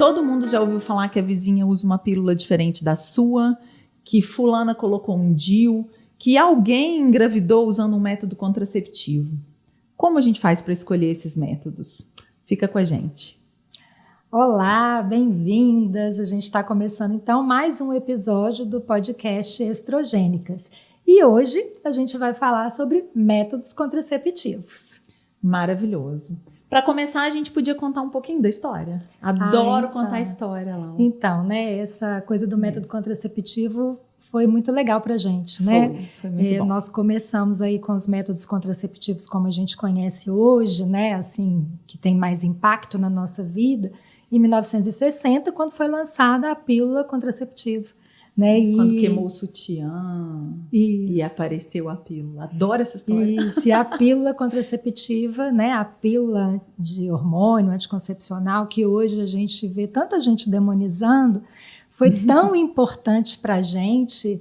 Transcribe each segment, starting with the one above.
Todo mundo já ouviu falar que a vizinha usa uma pílula diferente da sua, que fulana colocou um DIU, que alguém engravidou usando um método contraceptivo. Como a gente faz para escolher esses métodos? Fica com a gente. Olá, bem-vindas! A gente está começando então mais um episódio do podcast Estrogênicas. E hoje a gente vai falar sobre métodos contraceptivos. Maravilhoso. Para começar, a gente podia contar um pouquinho da história. Adoro contar a história, Laura. Então, né, essa coisa do método contraceptivo foi muito legal para a gente, né? Foi muito bom. Nós começamos aí com os métodos contraceptivos como a gente conhece hoje, né, assim, que tem mais impacto na nossa vida, em 1960, quando foi lançada a pílula contraceptiva. Né? Quando queimou o sutiã e apareceu a pílula. Adoro essa história. Isso, e a pílula contraceptiva, né? A pílula de hormônio anticoncepcional, que hoje a gente vê tanta gente demonizando, foi tão importante para a gente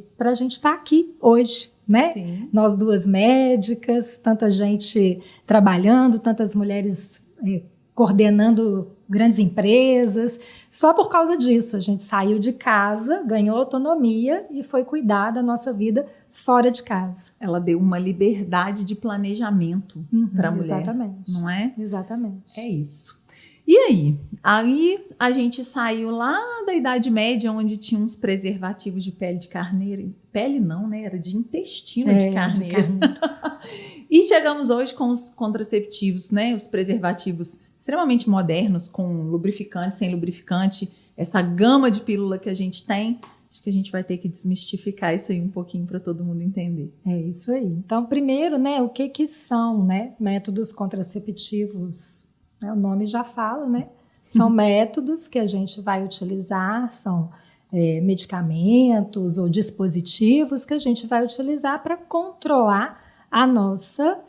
estar aqui hoje. Né? Sim. Nós duas médicas, tanta gente trabalhando, tantas mulheres coordenando grandes empresas, só por causa disso a gente saiu de casa, ganhou autonomia e foi cuidar da nossa vida fora de casa. Ela deu uma liberdade de planejamento para a mulher, exatamente. Não é? Exatamente. É isso. E aí? Aí a gente saiu lá da Idade Média, onde tinha uns preservativos de pele de carneiro. Pele não, né? Era de intestino de carneiro. E chegamos hoje com os contraceptivos, né? Os preservativos extremamente modernos, com lubrificante, sem lubrificante, essa gama de pílula que a gente tem. Acho que a gente vai ter que desmistificar isso aí um pouquinho para todo mundo entender. É isso aí. Então, primeiro, né, o que são, né, métodos contraceptivos? O nome já fala, né? São métodos que a gente vai utilizar, são medicamentos ou dispositivos que a gente vai utilizar para controlar a nossa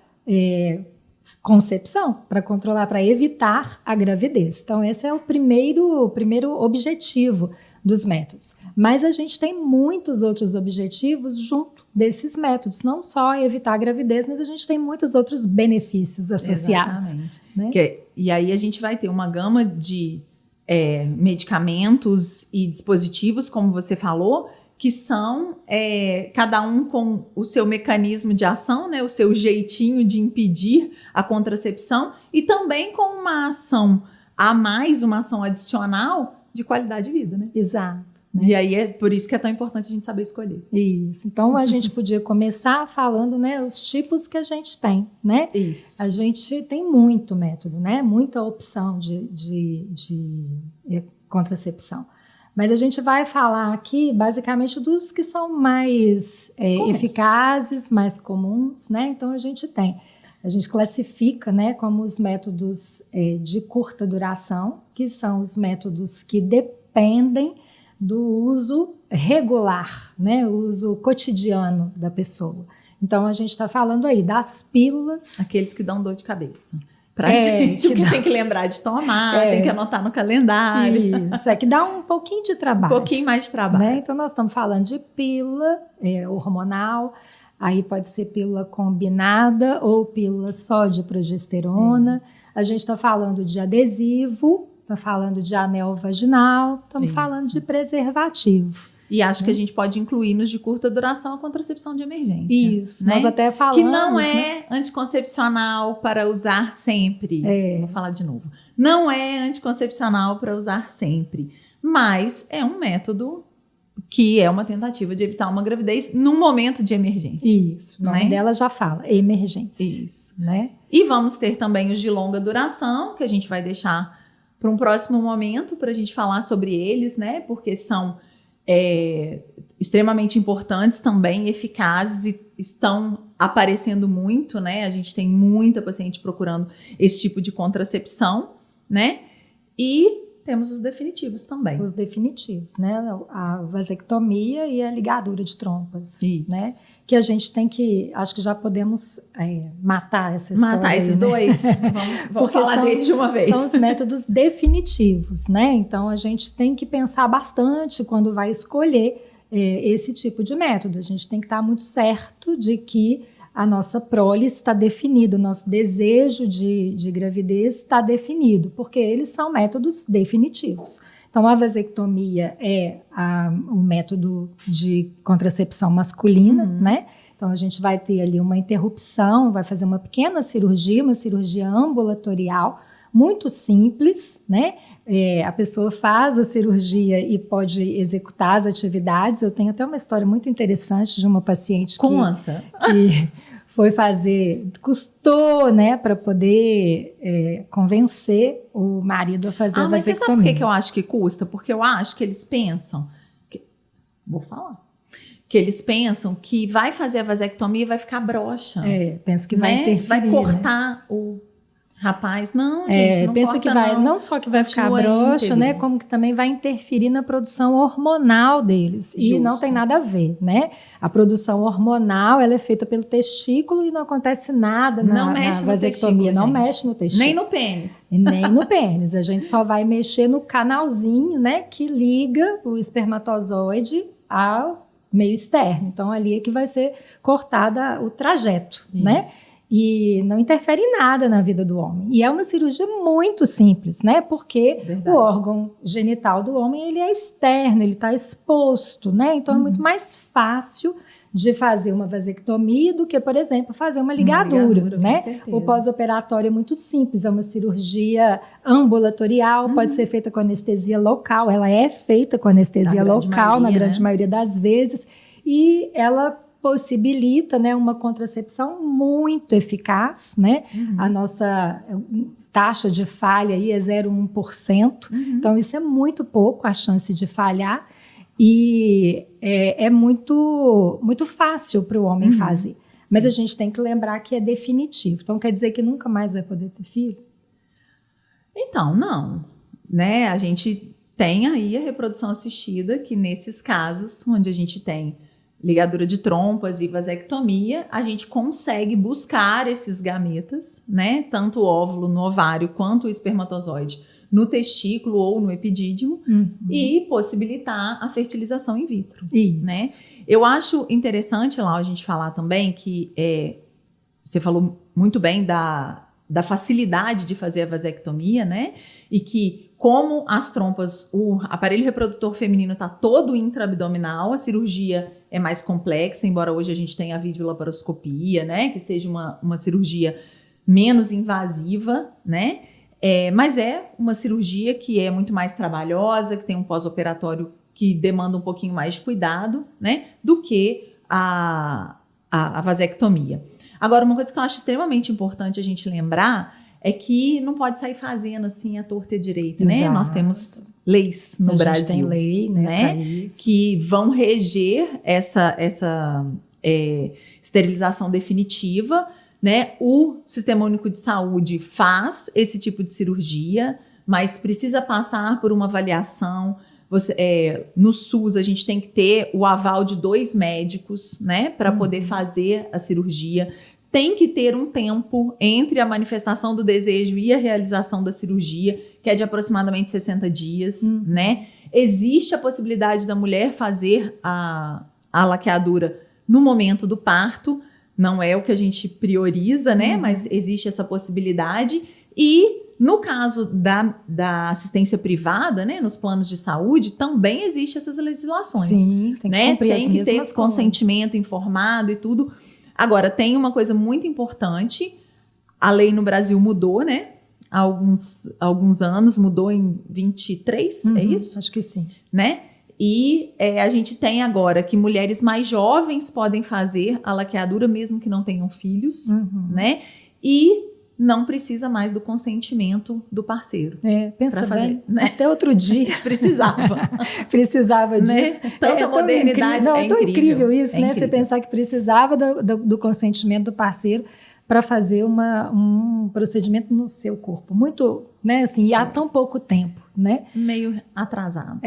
concepção, para controlar, para evitar a gravidez. Então, esse é o primeiro objetivo dos métodos. Mas a gente tem muitos outros objetivos junto desses métodos, não só evitar a gravidez, mas a gente tem muitos outros benefícios associados. Exatamente. Né? E aí a gente vai ter uma gama de medicamentos e dispositivos, como você falou, que são cada um com o seu mecanismo de ação, né, o seu jeitinho de impedir a contracepção, e também com uma ação a mais, uma ação adicional de qualidade de vida, né? Exato. Né? E aí é por isso que é tão importante a gente saber escolher. Isso. Então a gente podia começar falando, né, os tipos que a gente tem, né? Isso. A gente tem muito método, né? Muita opção de contracepção. Mas a gente vai falar aqui, basicamente, dos que são mais eficazes, mais comuns, né? Então, a gente classifica, né, como os métodos de curta duração, que são os métodos que dependem do uso regular, né? O uso cotidiano da pessoa. Então, a gente está falando aí das pílulas. Aqueles que dão dor de cabeça. Pra gente, o que tem que lembrar de tomar, tem que anotar no calendário. Isso, que dá um pouquinho de trabalho. Um pouquinho mais de trabalho. Né? Então, nós estamos falando de pílula hormonal, aí pode ser pílula combinada ou pílula só de progesterona. A gente está falando de adesivo, está falando de anel vaginal, estamos falando de preservativo. E acho que a gente pode incluir nos de curta duração a contracepção de emergência. Isso, né? Nós até falamos. Que não é anticoncepcional para usar sempre. Vou falar de novo. Não é anticoncepcional para usar sempre. Mas é um método que é uma tentativa de evitar uma gravidez num momento de emergência. Isso, o nome dela já fala, emergência. Isso. Né? E vamos ter também os de longa duração, que a gente vai deixar para um próximo momento para a gente falar sobre eles, né? Porque são extremamente importantes também, eficazes e estão aparecendo muito, né? A gente tem muita paciente procurando esse tipo de contracepção, né? E temos os definitivos também. Os definitivos, né? A vasectomia e a ligadura de trompas. Isso. Né? Que a gente tem que, acho que já podemos matar essa história. Matar esses dois. Vamos falar deles de uma vez. São os métodos definitivos, né? Então a gente tem que pensar bastante quando vai escolher esse tipo de método. A gente tem que estar muito certo de que a nossa prole está definida, o nosso desejo de gravidez está definido, porque eles são métodos definitivos. Então, a vasectomia é o método de contracepção masculina, né? Então, a gente vai ter ali uma interrupção, vai fazer uma pequena cirurgia, uma cirurgia ambulatorial, muito simples, né? A pessoa faz a cirurgia e pode executar as atividades. Eu tenho até uma história muito interessante de uma paciente que foi fazer, custou, né, para poder convencer o marido a fazer a vasectomia. Mas você sabe por que eu acho que custa? Porque eu acho que eles pensam... Vou falar. Que eles pensam que vai fazer a vasectomia e vai ficar broxa. Pensa que vai interferir, vai cortar, né? O rapaz. Não, gente, não pensa corta, que vai, não só que vai ficar broxa, né, como que também vai interferir na produção hormonal deles. Justo. E não tem nada a ver, né? A produção hormonal, ela é feita pelo testículo e não acontece nada na vasectomia. Não mexe no testículo. Nem no pênis. E nem no pênis. A gente só vai mexer no canalzinho, né, que liga o espermatozoide ao meio externo. Então, ali é que vai ser cortada o trajeto, né? E não interfere em nada na vida do homem. E é uma cirurgia muito simples, né? Porque o órgão genital do homem, ele é externo, ele está exposto, né? Então, é muito mais fácil de fazer uma vasectomia do que, por exemplo, fazer uma ligadura, né? O pós-operatório é muito simples, é uma cirurgia ambulatorial, pode ser feita com anestesia local, ela é feita com anestesia local, na grande maioria das vezes, e ela possibilita, né, uma contracepção muito eficaz, né? A nossa taxa de falha aí é 0,1%, então isso é muito pouco a chance de falhar, e é muito, muito fácil para o homem fazer. Mas a gente tem que lembrar que é definitivo. Então, quer dizer que nunca mais vai poder ter filho? Então, não. Né? A gente tem aí a reprodução assistida, que nesses casos, onde a gente tem ligadura de trompas e vasectomia, a gente consegue buscar esses gametas, né? Tanto o óvulo no ovário quanto o espermatozoide no testículo ou no epidídimo, e possibilitar a fertilização in vitro. Né? Eu acho interessante lá a gente falar também que você falou muito bem da facilidade de fazer a vasectomia, né? E que como as trompas, o aparelho reprodutor feminino está todo intraabdominal, a cirurgia é mais complexa, embora hoje a gente tenha a videolaparoscopia, né? Que seja uma cirurgia menos invasiva, né? Mas é uma cirurgia que é muito mais trabalhosa, que tem um pós-operatório que demanda um pouquinho mais de cuidado, né, do que a vasectomia. Agora, uma coisa que eu acho extremamente importante a gente lembrar é que não pode sair fazendo assim a torta e a direita, né? Nós temos leis no Brasil. A gente tem lei, né, que vão reger essa esterilização definitiva, né? O Sistema Único de Saúde faz esse tipo de cirurgia, mas precisa passar por uma avaliação. No SUS, a gente tem que ter o aval de 2 médicos, né? Para poder fazer a cirurgia. Tem que ter um tempo entre a manifestação do desejo e a realização da cirurgia, que é de aproximadamente 60 dias, né? Existe a possibilidade da mulher fazer a laqueadura no momento do parto. Não é o que a gente prioriza, né? Mas existe essa possibilidade. E no caso da assistência privada, né? Nos planos de saúde, também existe essas legislações. Sim, tem que cumprir tem que ter consentimento informado e tudo. Agora, tem uma coisa muito importante. A lei no Brasil mudou, né? Há alguns anos, mudou em 23, é isso? Acho que sim. Né? E a gente tem agora que mulheres mais jovens podem fazer a laqueadura, mesmo que não tenham filhos, né? E não precisa mais do consentimento do parceiro. Pensa fazer, bem, né? Até outro dia. Precisava disso. Né? Tanta modernidade, é tão incrível isso, né? Incrível. Você pensar que precisava do consentimento do parceiro para fazer um procedimento no seu corpo. Muito, né? Assim, e há tão pouco tempo, né? Meio atrasado.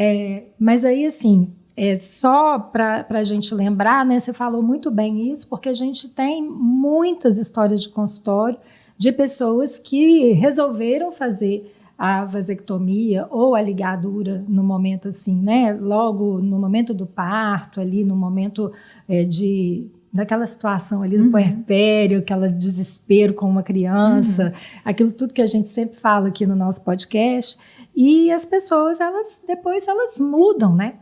Mas aí, assim, só para a gente lembrar, né? Você falou muito bem isso, porque a gente tem muitas histórias de consultório de pessoas que resolveram fazer a vasectomia ou a ligadura no momento assim, né? Logo no momento do parto, ali no momento de daquela situação ali do puerpério, aquele desespero com uma criança, aquilo tudo que a gente sempre fala aqui no nosso podcast. E as pessoas, depois elas mudam, né?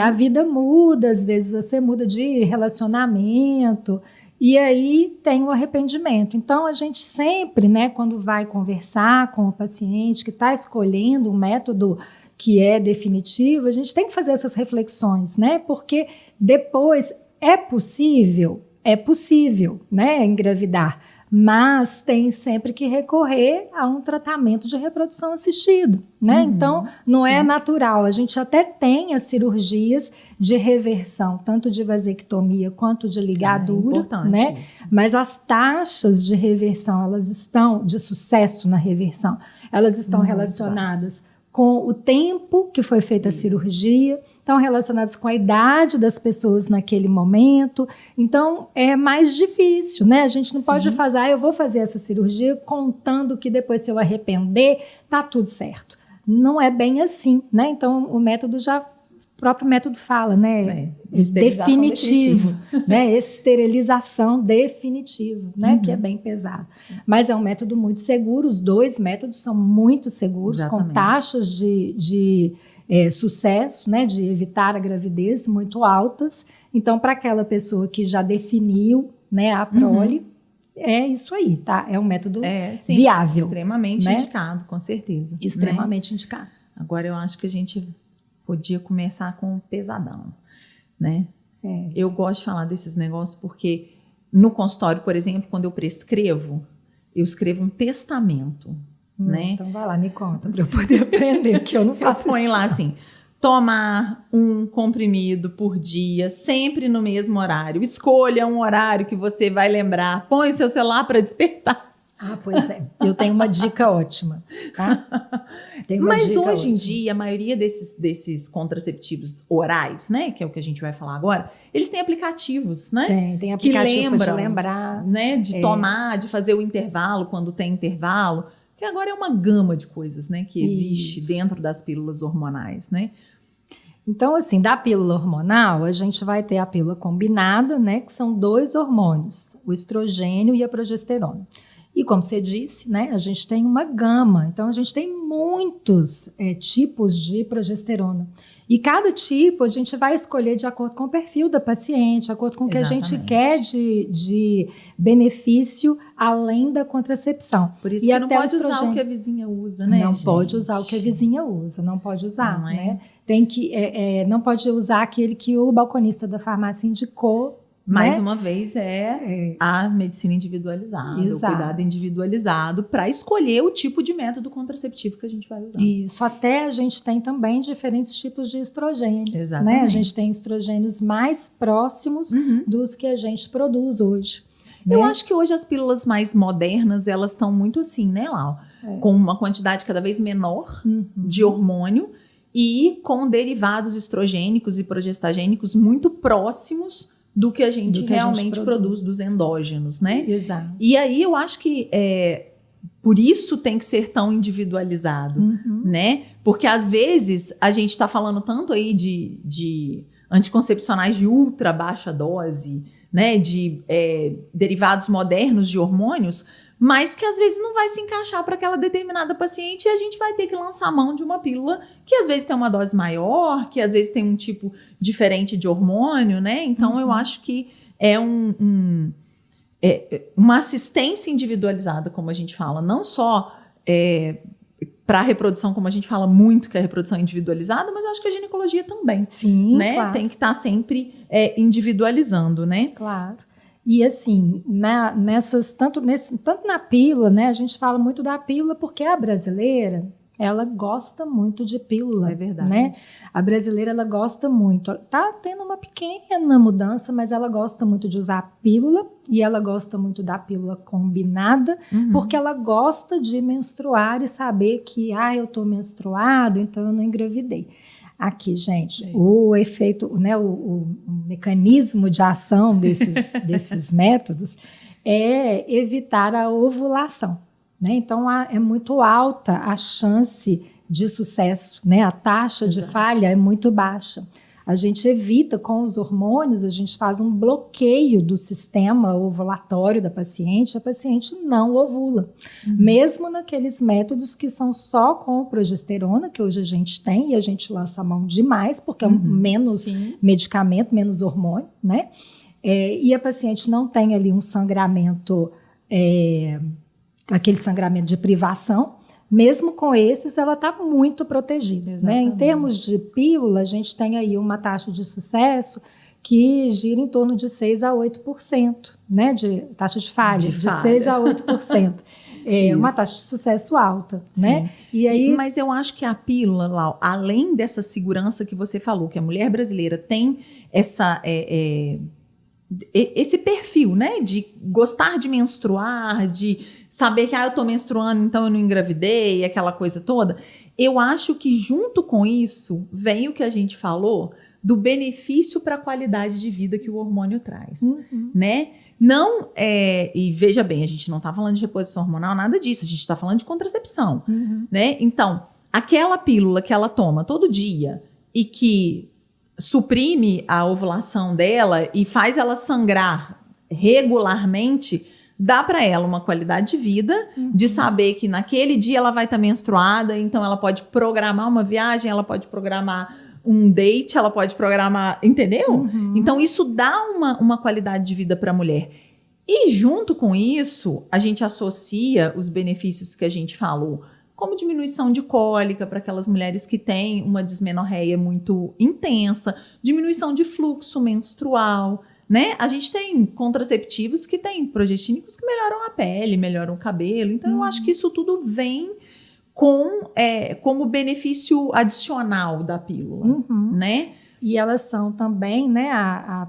A vida muda, às vezes você muda de relacionamento, e aí tem o arrependimento. Então, a gente sempre, né, quando vai conversar com o paciente que está escolhendo um método que é definitivo, a gente tem que fazer essas reflexões, né? Porque depois é possível, né, engravidar, mas tem sempre que recorrer a um tratamento de reprodução assistida, né? Então, não é natural. A gente até tem as cirurgias de reversão, tanto de vasectomia quanto de ligadura, né? Mas as taxas de reversão, de sucesso na reversão, elas estão relacionadas com o tempo que foi feita a cirurgia, estão relacionadas com a idade das pessoas naquele momento. Então, é mais difícil, né? A gente não pode fazer, eu vou fazer essa cirurgia contando que depois, se eu arrepender, tá tudo certo. Não é bem assim, né? Então, o próprio método fala, né? Definitivo, né? Esterilização definitiva, né? Que é bem pesado. Mas é um método muito seguro, os dois métodos são muito seguros, com taxas de sucesso, né? De evitar a gravidez muito altas. Então, para aquela pessoa que já definiu, né, a prole, é isso aí, tá? É um método viável. Extremamente indicado, com certeza. Extremamente indicado. Agora, eu acho que a gente podia começar com o pesadão, né? Eu gosto de falar desses negócios porque no consultório, por exemplo, quando eu prescrevo, eu escrevo um testamento, né? Então vai lá, me conta para eu poder aprender, porque eu não faço isso. Eu ponho lá assim, tomar um comprimido por dia, sempre no mesmo horário. Escolha um horário que você vai lembrar. Põe o seu celular para despertar. Ah, pois é. Eu tenho uma dica ótima, tá? Mas hoje em dia, a maioria desses contraceptivos orais, né, que é o que a gente vai falar agora, eles têm aplicativos, né? Tem aplicativo para lembrar. Né, de tomar, de fazer o intervalo quando tem intervalo. Que agora é uma gama de coisas, né, que existe dentro das pílulas hormonais, né? Então, assim, da pílula hormonal, a gente vai ter a pílula combinada, né, que são 2 hormônios, o estrogênio e a progesterona. E como você disse, né, a gente tem uma gama, então a gente tem muitos tipos de progesterona. E cada tipo a gente vai escolher de acordo com o perfil da paciente, de acordo com o que a gente quer de benefício além da contracepção. Por isso que não pode usar o que a vizinha usa, né? Não pode usar o que a vizinha usa, não pode usar, né? Tem que, não pode usar aquele que o balconista da farmácia indicou. Mais uma vez, a medicina individualizada, o cuidado individualizado para escolher o tipo de método contraceptivo que a gente vai usar. Isso, até a gente tem também diferentes tipos de estrogênio. Exatamente. Né? A gente tem estrogênios mais próximos dos que a gente produz hoje. Né? Eu acho que hoje as pílulas mais modernas, elas estão muito assim, né, Lau? Com uma quantidade cada vez menor de hormônio e com derivados estrogênicos e progestagênicos muito próximos do que a gente realmente produz dos endógenos, né? Exato. E aí eu acho que por isso tem que ser tão individualizado, né? Porque às vezes a gente está falando tanto aí de anticoncepcionais de ultra baixa dose, né? De derivados modernos de hormônios, mas que às vezes não vai se encaixar para aquela determinada paciente e a gente vai ter que lançar a mão de uma pílula que às vezes tem uma dose maior, que às vezes tem um tipo diferente de hormônio, né? Então, eu acho que é uma assistência individualizada, como a gente fala, não só para a reprodução, como a gente fala muito que é a reprodução individualizada, mas acho que a ginecologia também. Sim, né? claro. Tem que estar sempre individualizando, né? Claro. E assim, tanto na pílula, né? A gente fala muito da pílula porque a brasileira, ela gosta muito de pílula. É verdade. Né? A brasileira, ela gosta muito. Tá tendo uma pequena mudança, mas ela gosta muito de usar a pílula e ela gosta muito da pílula combinada, porque ela gosta de menstruar e saber que, eu tô menstruada, então eu não engravidei. Aqui, gente, o efeito, né, o mecanismo de ação desses métodos é evitar a ovulação, né? Então, é muito alta a chance de sucesso, né? A taxa de falha é muito baixa. a gente evita com os hormônios, a gente faz um bloqueio do sistema ovulatório da paciente, a paciente não ovula. Mesmo naqueles métodos que são só com progesterona, que hoje a gente tem, e a gente lança a mão demais, porque é menos medicamento, menos hormônio, né? E a paciente não tem ali um sangramento, aquele sangramento de privação. Mesmo com esses, ela está muito protegida. Né? Em termos de pílula, a gente tem aí uma taxa de sucesso que gira em torno de 6 a 8%, né? De taxa de falha, de 6 a 8%. Uma taxa de sucesso alta. Né? E aí, mas eu acho que a pílula, Lau, além dessa segurança que você falou, que a mulher brasileira tem esse perfil, né? De gostar de menstruar, de saber que eu tô menstruando, então eu não engravidei, aquela coisa toda. Eu acho que junto com isso vem o que a gente falou do benefício para a qualidade de vida que o hormônio traz, né? Não e veja bem, a gente não tá falando de reposição hormonal, nada disso, a gente tá falando de contracepção, né? Então, aquela pílula que ela toma todo dia e que suprime a ovulação dela e faz ela sangrar regularmente, dá para ela uma qualidade de vida, de saber que naquele dia ela vai estar menstruada, então ela pode programar uma viagem, ela pode programar um date, ela pode programar, entendeu? Então isso dá uma qualidade de vida para a mulher. E junto com isso, a gente associa os benefícios que a gente falou, como diminuição de cólica para aquelas mulheres que têm uma dismenorreia muito intensa, diminuição de fluxo menstrual, né? A gente tem contraceptivos que têm progestínicos que melhoram a pele, melhoram o cabelo. Então, eu acho que isso tudo vem como benefício adicional da pílula, né? E elas são também, né? A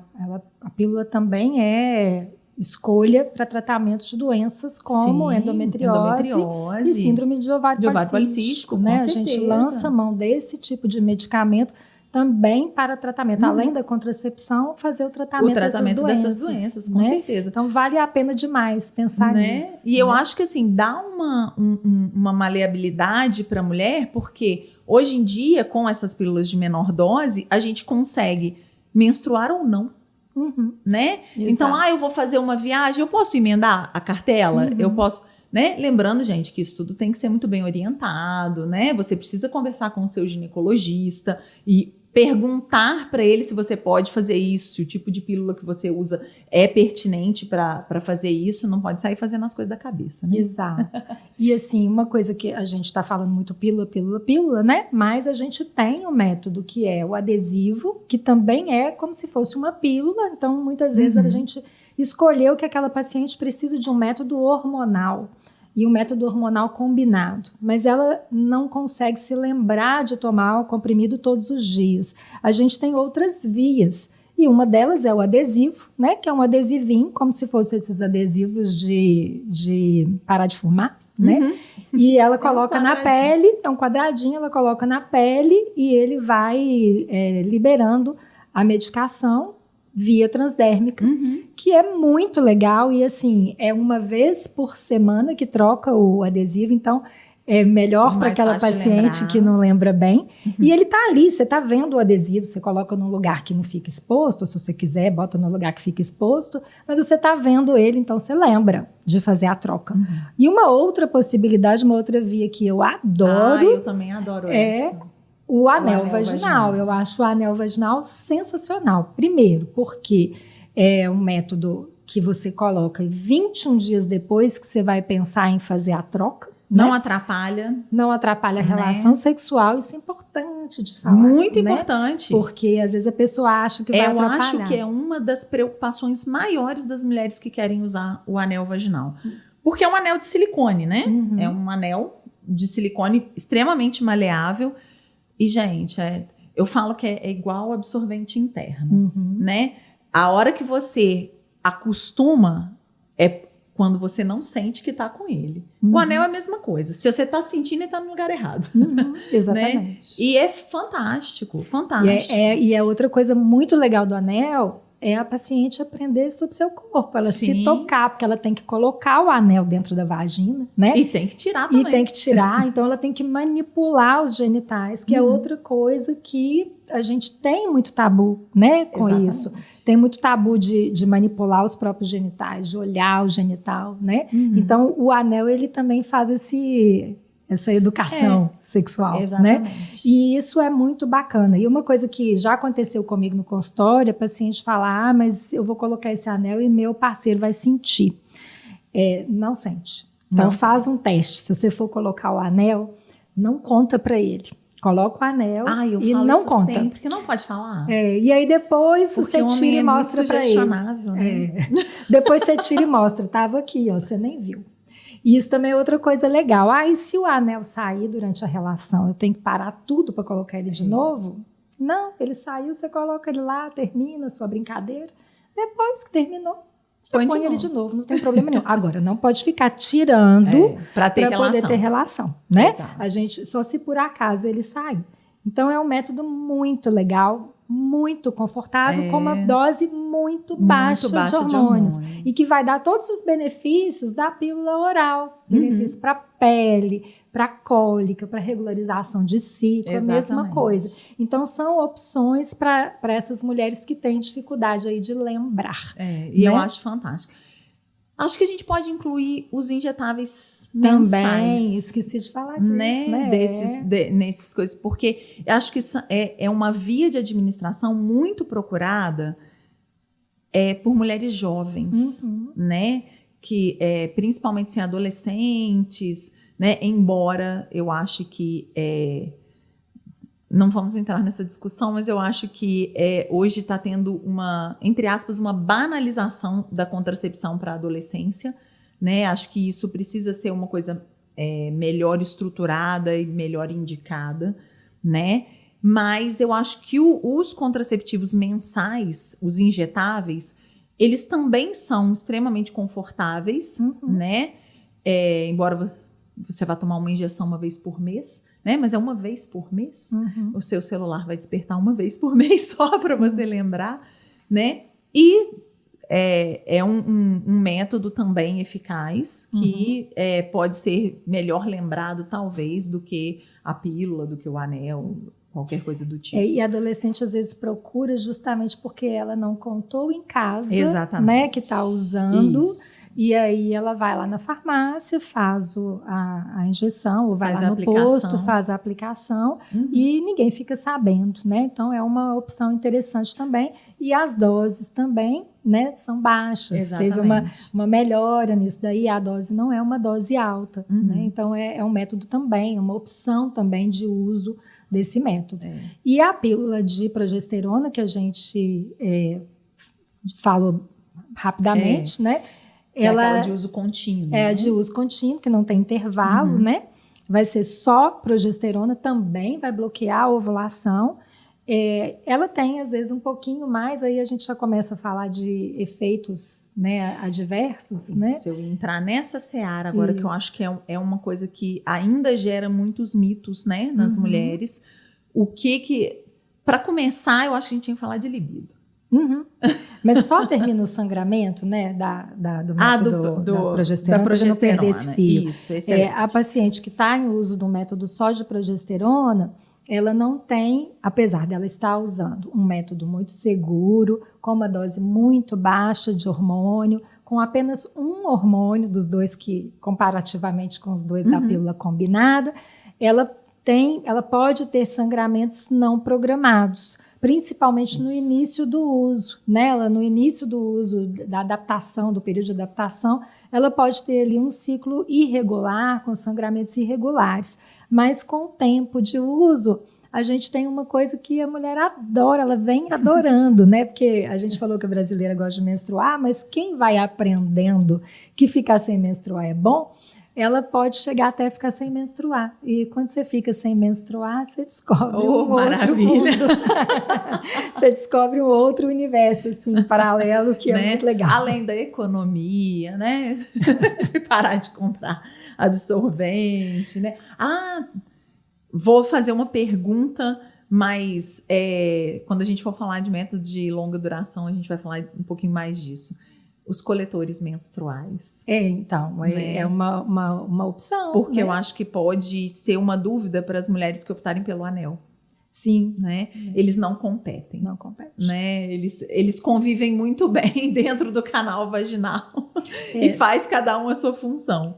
pílula também é escolha para tratamento de doenças como endometriose e síndrome de ovário policístico, né? A gente lança mão desse tipo de medicamento também para tratamento, além da contracepção, fazer o tratamento dessas doenças, com certeza. Então vale a pena demais pensar nisso. E eu acho que assim, dá uma maleabilidade para a mulher, porque hoje em dia, com essas pílulas de menor dose, a gente consegue menstruar ou não. Né? Então, eu vou fazer uma viagem, eu posso emendar a cartela? Eu posso, né? Lembrando, gente, que isso tudo tem que ser muito bem orientado, né? Você precisa conversar com o seu ginecologista e perguntar para ele se você pode fazer isso, se o tipo de pílula que você usa é pertinente para fazer isso, não pode sair fazendo as coisas da cabeça, né? Exato. E assim, uma coisa que a gente está falando muito pílula, né? Mas a gente tem um método que é o adesivo, que também é como se fosse uma pílula, então muitas vezes a gente escolheu que aquela paciente precisa de um método hormonal. E um método hormonal combinado, mas ela não consegue se lembrar de tomar o comprimido todos os dias. A gente tem outras vias, e uma delas é o adesivo, né, que é um adesivinho, como se fossem esses adesivos de parar de fumar, né? E ela coloca na pele, é um quadradinho, ela coloca na pele e ele vai liberando a medicação via transdérmica, que é muito legal e assim, é uma vez por semana que troca o adesivo, então é melhor para aquela paciente que não lembra bem. E ele tá ali, você tá vendo o adesivo, você coloca num lugar que não fica exposto, ou se você quiser, bota no lugar que fica exposto, mas você tá vendo ele, então você lembra de fazer a troca. E uma outra possibilidade, uma outra via que eu adoro... eu também adoro essa. O anel vaginal. Eu acho o anel vaginal sensacional. Primeiro, porque é um método que você coloca 21 dias depois que você vai pensar em fazer a troca. Não atrapalha. Não atrapalha a relação sexual. Isso é importante de falar. Muito importante. Porque às vezes a pessoa acha que vai atrapalhar. Eu acho que é uma das preocupações maiores das mulheres que querem usar o anel vaginal. Porque é um anel de silicone, né? É um anel de silicone extremamente maleável. E, gente, eu falo que é igual absorvente interno, né? A hora que você acostuma é quando você não sente que tá com ele. O anel é a mesma coisa. Se você tá sentindo, ele tá no lugar errado. Exatamente. Né? E é fantástico, fantástico. E é outra coisa muito legal do anel, é a paciente aprender sobre seu corpo, ela Sim. se tocar, porque ela tem que colocar o anel dentro da vagina, né? E tem que tirar também. E tem que tirar, então ela tem que manipular os genitais, que é outra coisa que a gente tem muito tabu, né, com isso. Tem muito tabu de manipular os próprios genitais, de olhar o genital, né? Então o anel, ele também faz essa educação sexual, exatamente. né? E isso é muito bacana. E uma coisa que já aconteceu comigo no consultório, a paciente fala, mas eu vou colocar esse anel e meu parceiro vai sentir. Não sente. Então faz um teste. Se você for colocar o anel, não conta para ele. Coloca o anel e não conta. Porque não pode falar. E aí depois porque você tira e mostra para ele. Né? Depois você tira e mostra. Tava aqui, ó, você nem viu. E isso também é outra coisa legal. E se o anel sair durante a relação, eu tenho que parar tudo para colocar ele de novo? Não, ele saiu, você coloca ele lá, termina a sua brincadeira. Depois que terminou, você põe ele de novo, não tem problema nenhum. Agora, não pode ficar tirando para poder ter relação, né? Exato. A gente, só se por acaso ele sair. Então, é um método muito legal, muito confortável, com uma dose muito baixa de hormônios. E que vai dar todos os benefícios da pílula oral. Benefícios para a pele, para cólica, para regularização de ciclo, a mesma coisa. Então, são opções para essas mulheres que têm dificuldade aí de lembrar. E eu acho fantástico. Acho que a gente pode incluir os injetáveis mensais. Também, esqueci de falar disso, né? Nesses coisas, porque eu acho que isso é uma via de administração muito procurada por mulheres jovens, né? Que, principalmente assim, adolescentes, né? Embora eu acho que... não vamos entrar nessa discussão, mas eu acho que hoje está tendo entre aspas, uma banalização da contracepção para a adolescência, né? Acho que isso precisa ser uma coisa melhor estruturada e melhor indicada, né? Mas eu acho que os contraceptivos mensais, os injetáveis, eles também são extremamente confortáveis, né? Embora você vá tomar uma injeção uma vez por mês, né? Mas é uma vez por mês. O seu celular vai despertar uma vez por mês só para você lembrar, né? E é um método também eficaz que pode ser melhor lembrado, talvez, do que a pílula, do que o anel, qualquer coisa do tipo. E a adolescente às vezes procura justamente porque ela não contou em casa, exatamente, né, que está usando. Isso. E aí ela vai lá na farmácia, faz a injeção, ou vai lá no posto, faz a aplicação, e ninguém fica sabendo, né? Então é uma opção interessante também. E as doses também, né, são baixas. Exatamente. Teve uma melhora nisso daí, a dose não é uma dose alta, né? Então é um método também, uma opção também de uso desse método. E a pílula de progesterona, que a gente falou rapidamente, né? Ela é de uso contínuo. É de uso contínuo, que não tem intervalo, né? Vai ser só progesterona, também vai bloquear a ovulação. Ela tem, às vezes, um pouquinho mais, aí a gente já começa a falar de efeitos, né, adversos, né? Se eu entrar nessa seara agora, que eu acho que é uma coisa que ainda gera muitos mitos, né, nas mulheres. Para começar, eu acho que a gente tinha que falar de libido. Mas só termina o sangramento, né, do método da progesterona, para não perder esse fio. Isso, a paciente que está em uso do método só de progesterona, ela não tem, apesar dela estar usando um método muito seguro, com uma dose muito baixa de hormônio, com apenas um hormônio dos dois que, comparativamente com os dois da pílula combinada, ela pode ter sangramentos não programados, principalmente no início do uso, né? Ela, no início do uso, da adaptação, do período de adaptação, ela pode ter ali um ciclo irregular, com sangramentos irregulares. Mas com o tempo de uso, a gente tem uma coisa que a mulher adora, ela vem adorando, né? Porque a gente falou que a brasileira gosta de menstruar, mas quem vai aprendendo que ficar sem menstruar é bom, ela pode chegar até ficar sem menstruar. E quando você fica sem menstruar, você descobre outro mundo. Você descobre um outro universo, assim, paralelo, que é muito legal. Além da economia, né? De parar de comprar absorvente, né? Vou fazer uma pergunta Mas quando a gente for falar de método de longa duração, a gente vai falar um pouquinho mais disso. Os coletores menstruais. Então, né? É uma opção. Porque né? eu acho que pode ser uma dúvida para as mulheres que optarem pelo anel. Sim. Né? Eles não competem. Não competem. Né? Eles convivem muito bem dentro do canal vaginal e faz cada um a sua função.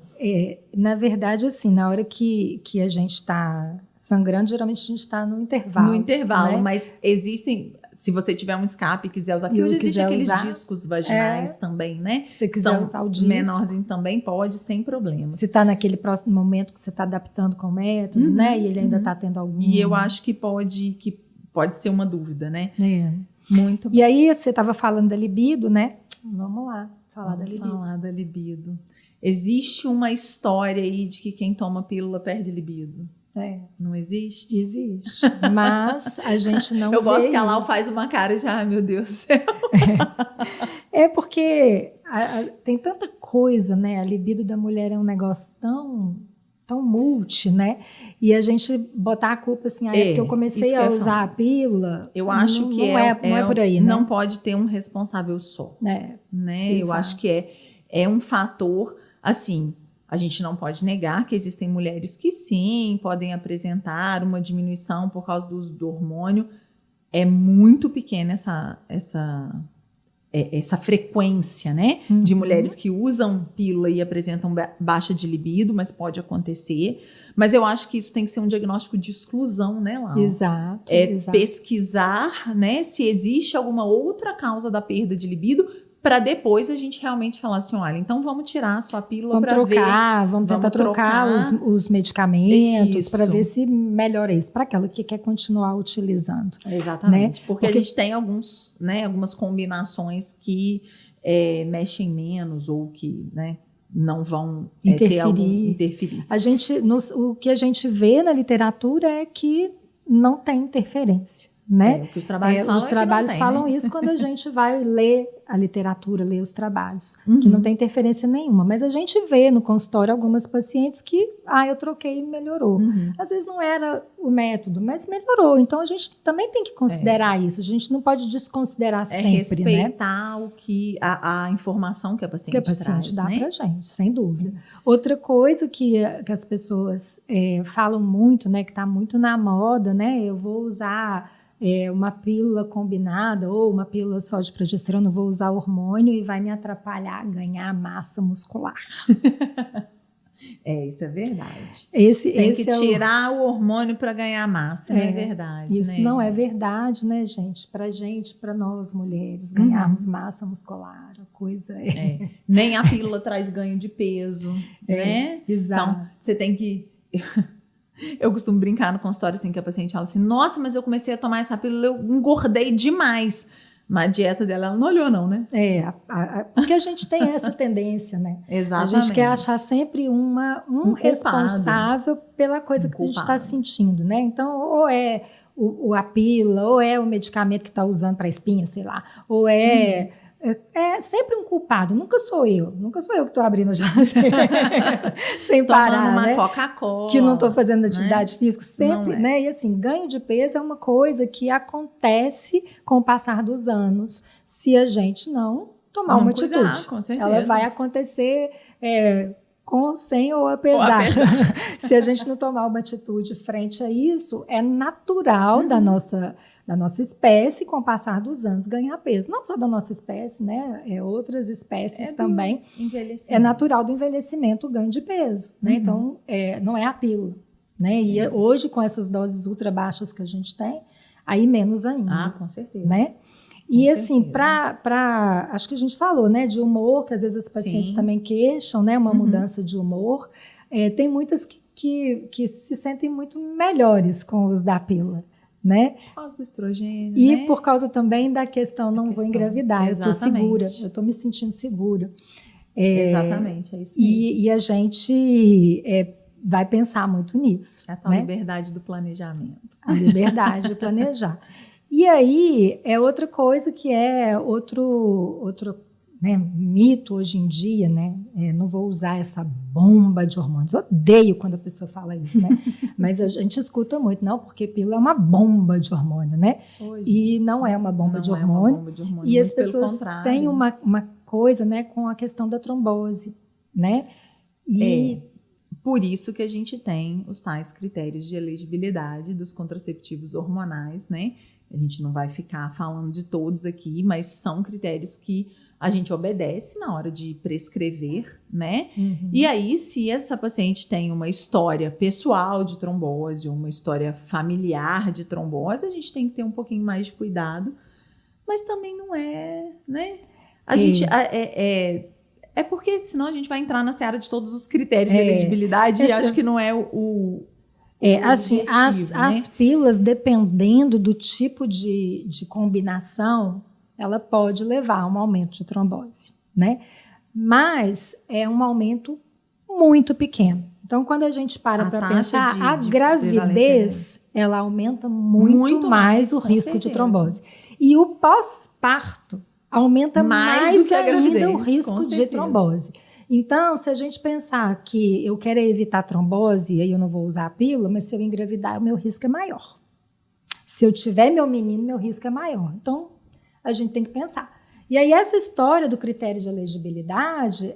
Na verdade, assim, na hora que a gente está sangrando, geralmente a gente está no intervalo. No intervalo, né? Mas existem... Se você tiver um escape e quiser usar, porque hoje existem aqueles discos vaginais também, né? Se quiser usar o disco. Menorzinho também pode, sem problema. Se está naquele próximo momento que você está adaptando com o método, né? E ele ainda está tendo algum... E eu acho que pode ser uma dúvida, né? Muito bom. E aí, você estava falando da libido, né? Vamos lá, falar da libido. Existe uma história aí de que quem toma pílula perde libido. Não existe? Existe. Mas a gente não vê. Eu gosto que a Lau faz uma cara de, meu Deus do céu. Porque tem tanta coisa, né? A libido da mulher é um negócio tão multi, né? E a gente botar a culpa assim, porque eu comecei a usar a pílula. Eu acho que não é por aí, né? Não pode ter um responsável só. Né? Eu acho que é um fator, assim. A gente não pode negar que existem mulheres que sim, podem apresentar uma diminuição por causa do uso do hormônio. É muito pequena essa frequência, né? De mulheres que usam pílula e apresentam baixa de libido, mas pode acontecer. Mas eu acho que isso tem que ser um diagnóstico de exclusão, né, Lau? Exato. Pesquisar, né, se existe alguma outra causa da perda de libido, para depois a gente realmente falar assim, olha, então vamos tirar a sua pílula para ver. Vamos tentar trocar os medicamentos para ver se melhora isso, para aquela que quer continuar utilizando. Exatamente, né? Porque a gente tem algumas combinações que mexem menos ou que, né, não vão interferir. O que a gente vê na literatura é que não tem interferência. Né? O que os trabalhos falam isso quando a gente vai ler a literatura, ler os trabalhos, que não tem interferência nenhuma. Mas a gente vê no consultório algumas pacientes que, eu troquei e melhorou. Às vezes não era o método, mas melhorou. Então a gente também tem que considerar isso. A gente não pode desconsiderar sempre, respeitar a informação que a paciente traz, dá né? pra gente, sem dúvida. Outra coisa que as pessoas falam muito, né, que está muito na moda, né? Eu vou usar uma pílula combinada ou uma pílula só de progesterona, vou usar hormônio e vai me atrapalhar a ganhar massa muscular. Isso é verdade. Tem que tirar o hormônio para ganhar massa, não é verdade. Isso, né, não é verdade, né, gente? Para nós mulheres, ganharmos massa muscular, a coisa Nem a pílula traz ganho de peso, né? Exato. Então, você tem que... Eu costumo brincar no consultório assim, que a paciente fala assim, nossa, mas eu comecei a tomar essa pílula, eu engordei demais. Mas a dieta dela, ela não olhou não, né? Porque a gente tem essa tendência, né? Exatamente. A gente quer achar sempre um responsável pela coisa que a gente está sentindo, né? Então, ou é a pílula, ou é o medicamento que está usando para espinha, sei lá, ou é sempre um culpado, nunca sou eu que estou abrindo a geladeira sem parar, uma né? Coca-Cola, que não estou fazendo atividade física, sempre, né? E assim, ganho de peso é uma coisa que acontece com o passar dos anos, se a gente não tomar uma atitude. Com certeza. Ela vai acontecer com, sem ou apesar. Se a gente não tomar uma atitude frente a isso, é natural da nossa espécie, com o passar dos anos, ganhar peso. Não só da nossa espécie, né? Outras espécies também. É natural do envelhecimento o ganho de peso. Né? Então, não é a pílula. Né? E hoje, com essas doses ultra baixas que a gente tem, aí menos ainda. Com certeza. Né? E assim, acho que a gente falou, né, de humor, que às vezes as pacientes também queixam, né, uma mudança de humor. Tem muitas que se sentem muito melhores com o uso da pílula. Né? Por causa do estrogênio, e por causa também da questão vou engravidar, exatamente. Eu estou segura, eu estou me sentindo segura. Exatamente, é isso mesmo. E a gente vai pensar muito nisso. É a tal liberdade do planejamento. A liberdade de planejar. E aí, outra coisa que outro né, mito hoje em dia, né? Não vou usar essa bomba de hormônios. Eu odeio quando a pessoa fala isso, né? Mas a gente escuta muito, não, porque pílula é uma bomba de hormônio, né? E não é uma bomba de hormônio. E as pessoas têm uma coisa, né, com a questão da trombose, né? Por isso que a gente tem os tais critérios de elegibilidade dos contraceptivos hormonais, né? A gente não vai ficar falando de todos aqui, mas são critérios que a gente obedece na hora de prescrever, né? E aí, se essa paciente tem uma história pessoal de trombose ou uma história familiar de trombose, a gente tem que ter um pouquinho mais de cuidado, mas também não é, né? A gente é porque senão a gente vai entrar na seara de todos os critérios de elegibilidade e acho que não é o assim, objetivo, né? as pílulas, dependendo do tipo de combinação, ela pode levar a um aumento de trombose, né? Mas é um aumento muito pequeno. Então, quando a gente para pensar, a gravidez, ela aumenta muito mais o risco de trombose. E o pós-parto aumenta mais do que ainda o risco de trombose. Então, se a gente pensar que eu quero evitar trombose, aí eu não vou usar a pílula, mas se eu engravidar, o meu risco é maior. Se eu tiver meu menino, meu risco é maior. Então, a gente tem que pensar. E aí, essa história do critério de elegibilidade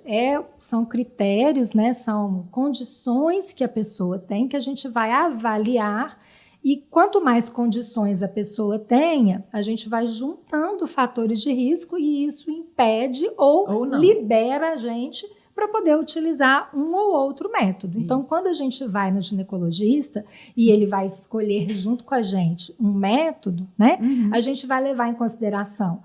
são critérios, né, são condições que a pessoa tem que a gente vai avaliar. E quanto mais condições a pessoa tenha, a gente vai juntando fatores de risco e isso impede ou libera a gente para poder utilizar um ou outro método. Então, quando a gente vai no ginecologista e ele vai escolher junto com a gente um método, né, a gente vai levar em consideração,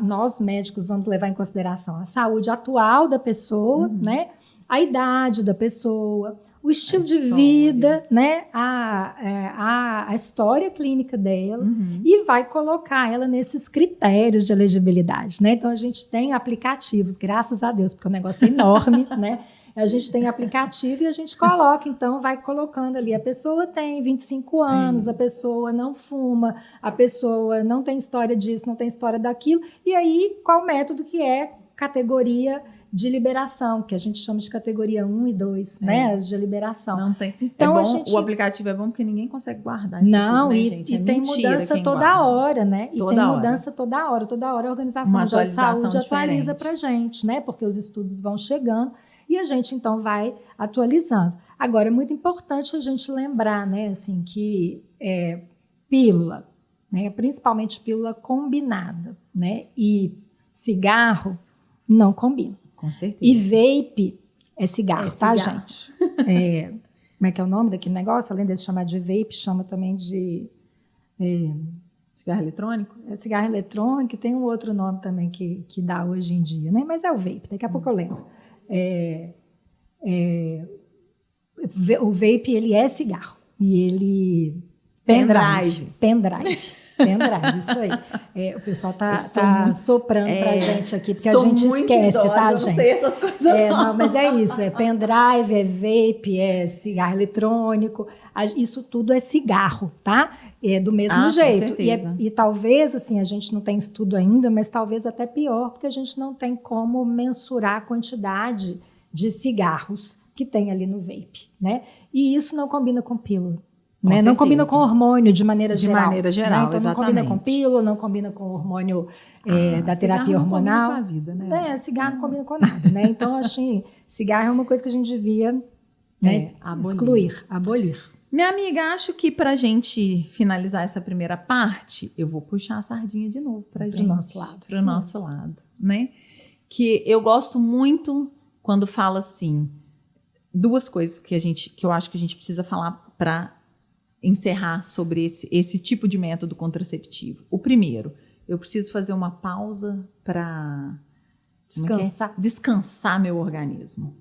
nós médicos vamos levar em consideração a saúde atual da pessoa, né, a idade da pessoa, o estilo de vida, né, a história clínica dela e vai colocar ela nesses critérios de elegibilidade, né? Então, a gente tem aplicativos, graças a Deus, porque o negócio é enorme, né? A gente tem aplicativo e a gente coloca, então, vai colocando ali. A pessoa tem 25 anos, a pessoa não fuma, a pessoa não tem história disso, não tem história daquilo. E aí, qual método que é categoria de liberação, que a gente chama de categoria 1 e 2, né? As de liberação. Não tem. Então, o aplicativo é bom porque ninguém consegue guardar isso. Não, tudo, né, e, gente? e tem mudança toda hora, né? E tem mudança toda hora. Toda hora a Organização Mundial de Saúde atualiza pra gente, né? Porque os estudos vão chegando e a gente, então, vai atualizando. Agora, é muito importante a gente lembrar, né? Assim, que pílula, né? Principalmente pílula combinada, né? E cigarro não combina. Com certeza. E vape é cigarro, tá, gente? Como é que é o nome daquele negócio? Além de chamar de vape, chama também de... cigarro eletrônico? Cigarro eletrônico, tem um outro nome também que dá hoje em dia, né? Mas é o vape, daqui a pouco eu lembro. O vape, ele é cigarro. E ele... Pendrive, isso aí. O pessoal tá soprando pra gente aqui, porque a gente esquece, idosa, tá, eu gente? Não sei essas coisas não, mas é isso, pendrive, vape, cigarro eletrônico, isso tudo é cigarro, tá? É do mesmo jeito. E talvez, assim, a gente não tem estudo ainda, mas talvez até pior, porque a gente não tem como mensurar a quantidade de cigarros que tem ali no vape, né? E isso não combina com pílula. Né? Não combina com hormônio de maneira geral. De maneira geral, né? Então, não combina com pílula, não combina com hormônio da terapia hormonal. Não combina com a vida, né? Cigarro não combina com nada, né? Então, assim, cigarro é uma coisa que a gente devia abolir. Minha amiga, acho que pra gente finalizar essa primeira parte, eu vou puxar a sardinha de novo pra gente. Pro nosso lado, né? Que eu gosto muito quando fala assim, duas coisas que eu acho que a gente precisa falar para encerrar sobre esse tipo de método contraceptivo. O primeiro, eu preciso fazer uma pausa para descansar meu organismo.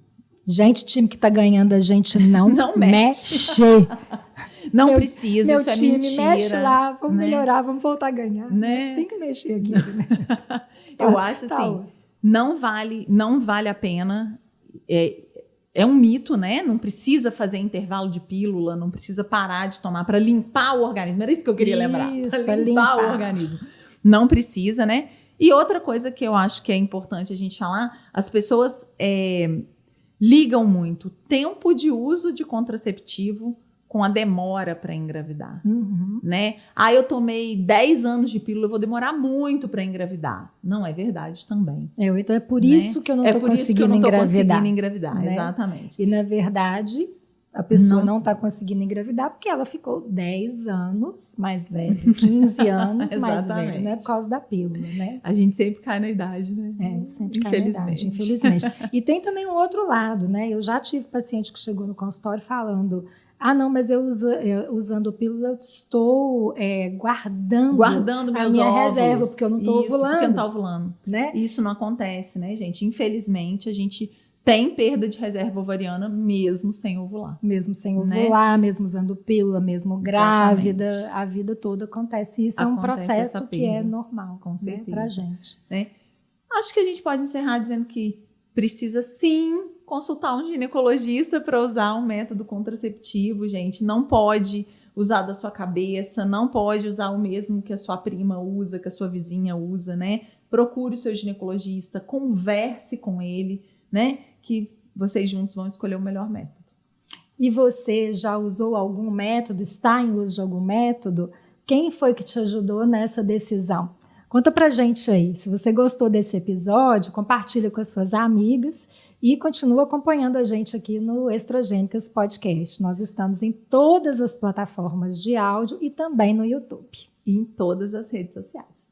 Gente, time que tá ganhando, a gente não mexe. Não precisa, meu isso time é mentira. Mexe lá, vamos melhorar, vamos voltar a ganhar. Né? Tem que mexer aqui. Né? Eu acho assim, não vale a pena. É um mito, né? Não precisa fazer intervalo de pílula, não precisa parar de tomar para limpar o organismo. Era isso que eu queria lembrar. Para limpar o organismo. Não precisa, né? E outra coisa que eu acho que é importante a gente falar, as pessoas ligam muito o tempo de uso de contraceptivo com a demora para engravidar, né? Eu tomei 10 anos de pílula, eu vou demorar muito para engravidar. Não é verdade também. Então é por isso que eu não estou conseguindo engravidar. Né? Exatamente. E na verdade, a pessoa não está conseguindo engravidar porque ela ficou 10 anos mais velha, 15 anos mais velha, né? Por causa da pílula, né? A gente sempre cai na idade, né? Sempre cai na idade, infelizmente. E tem também um outro lado, né? Eu já tive paciente que chegou no consultório falando: não, mas eu usando pílula, eu estou guardando meus minha óvulos. Reserva, porque eu não estou ovulando. Porque eu não estou ovulando. Né? Isso não acontece, né, gente? Infelizmente, a gente tem perda de reserva ovariana mesmo sem ovular. Mesmo sem ovular, né? Mesmo usando pílula, mesmo grávida. Exatamente. A vida toda acontece. Isso é um processo que é normal, com certeza, né, pra gente. Né? Acho que a gente pode encerrar dizendo que precisa sim consultar um ginecologista para usar um método contraceptivo, gente. Não pode usar da sua cabeça, não pode usar o mesmo que a sua prima usa, que a sua vizinha usa, né? Procure o seu ginecologista, converse com ele, né? Que vocês juntos vão escolher o melhor método. E você já usou algum método? Está em uso de algum método? Quem foi que te ajudou nessa decisão? Conta pra gente aí. Se você gostou desse episódio, compartilha com as suas amigas e continua acompanhando a gente aqui no Estrogênicas Podcast. Nós estamos em todas as plataformas de áudio e também no YouTube. E em todas as redes sociais.